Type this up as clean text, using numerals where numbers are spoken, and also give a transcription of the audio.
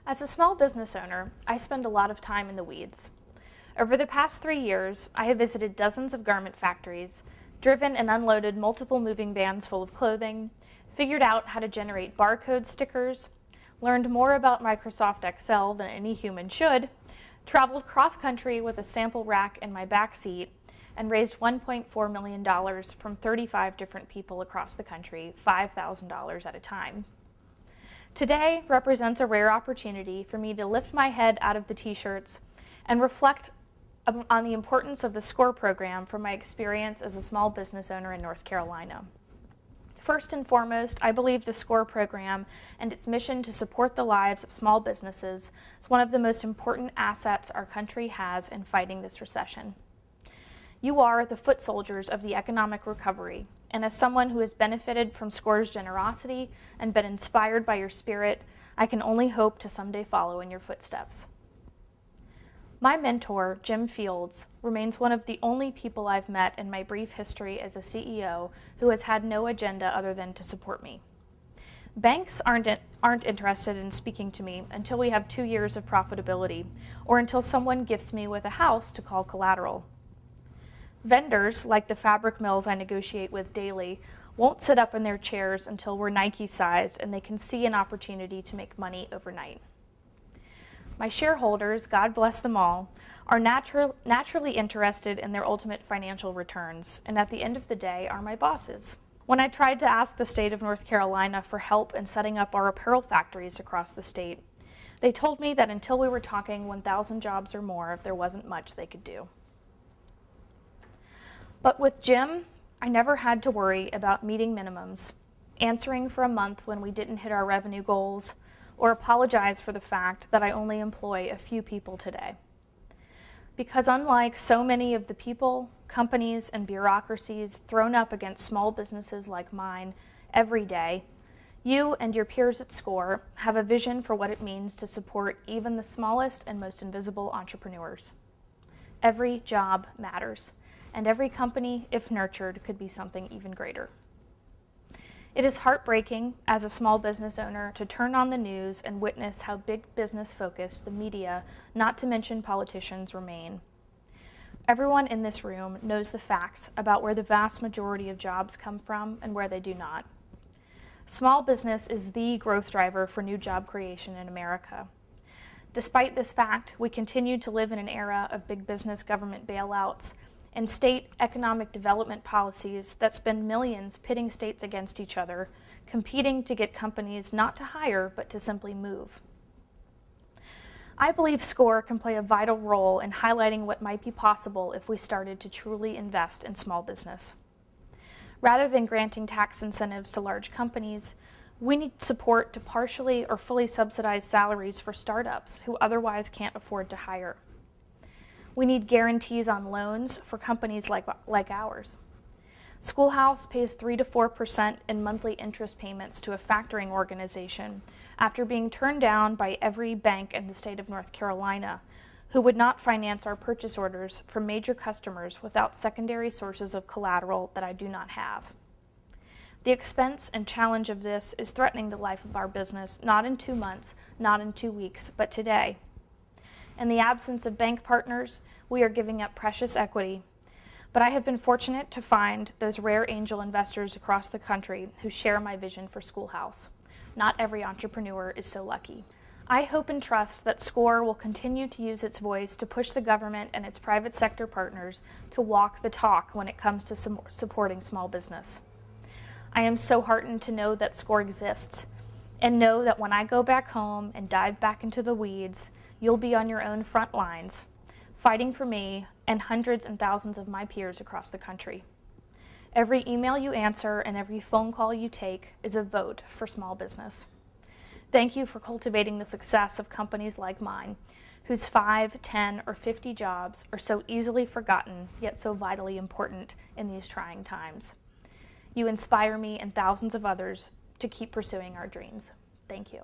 As a small business owner, I spend a lot of time in the weeds. Over the past 3 years, I have visited dozens of garment factories, driven and unloaded multiple moving vans full of clothing, figured out how to generate barcode stickers, learned more about Microsoft Excel than any human should, traveled cross-country with a sample rack in my back seat, and raised $1.4 million from 35 different people across the country, $5,000 at a time. Today represents a rare opportunity for me to lift my head out of the t-shirts and reflect on the importance of the SCORE program from my experience as a small business owner in North Carolina. First and foremost, I believe the SCORE program and its mission to support the lives of small businesses is one of the most important assets our country has in fighting this recession. You are the foot soldiers of the economic recovery, and as someone who has benefited from SCORE's generosity and been inspired by your spirit, I can only hope to someday follow in your footsteps. My mentor, Jim Fields, remains one of the only people I've met in my brief history as a CEO who has had no agenda other than to support me. Banks aren't interested in speaking to me until we have 2 years of profitability, or until someone gifts me with a house to call collateral. Vendors, like the fabric mills I negotiate with daily, won't sit up in their chairs until we're Nike-sized and they can see an opportunity to make money overnight. My shareholders, God bless them all, are naturally interested in their ultimate financial returns, and at the end of the day are my bosses. When I tried to ask the state of North Carolina for help in setting up our apparel factories across the state, they told me that until we were talking 1,000 jobs or more, there wasn't much they could do. But with Jim, I never had to worry about meeting minimums, answering for a month when we didn't hit our revenue goals, or apologize for the fact that I only employ a few people today. Because unlike so many of the people, companies, and bureaucracies thrown up against small businesses like mine every day, you and your peers at SCORE have a vision for what it means to support even the smallest and most invisible entrepreneurs. Every job matters, and every company, if nurtured, could be something even greater. It is heartbreaking as a small business owner to turn on the news and witness how big business focused the media, not to mention politicians, remain. Everyone in this room knows the facts about where the vast majority of jobs come from and where they do not. Small business is the growth driver for new job creation in America. Despite this fact, we continue to live in an era of big business government bailouts and state economic development policies that spend millions pitting states against each other, competing to get companies not to hire, but to simply move. I believe SCORE can play a vital role in highlighting what might be possible if we started to truly invest in small business. Rather than granting tax incentives to large companies, we need support to partially or fully subsidize salaries for startups who otherwise can't afford to hire. We need guarantees on loans for companies like ours. Schoolhouse pays 3 to 4% in monthly interest payments to a factoring organization after being turned down by every bank in the state of North Carolina, who would not finance our purchase orders from major customers without secondary sources of collateral that I do not have. The expense and challenge of this is threatening the life of our business, not in 2 months, not in 2 weeks, but today. In the absence of bank partners, we are giving up precious equity. But I have been fortunate to find those rare angel investors across the country who share my vision for Schoolhouse. Not every entrepreneur is so lucky. I hope and trust that SCORE will continue to use its voice to push the government and its private sector partners to walk the talk when it comes to supporting small business. I am so heartened to know that SCORE exists, and know that when I go back home and dive back into the weeds, you'll be on your own front lines, fighting for me and hundreds and thousands of my peers across the country. Every email you answer and every phone call you take is a vote for small business. Thank you for cultivating the success of companies like mine, whose 5, 10, or 50 jobs are so easily forgotten, yet so vitally important in these trying times. You inspire me and thousands of others to keep pursuing our dreams. Thank you.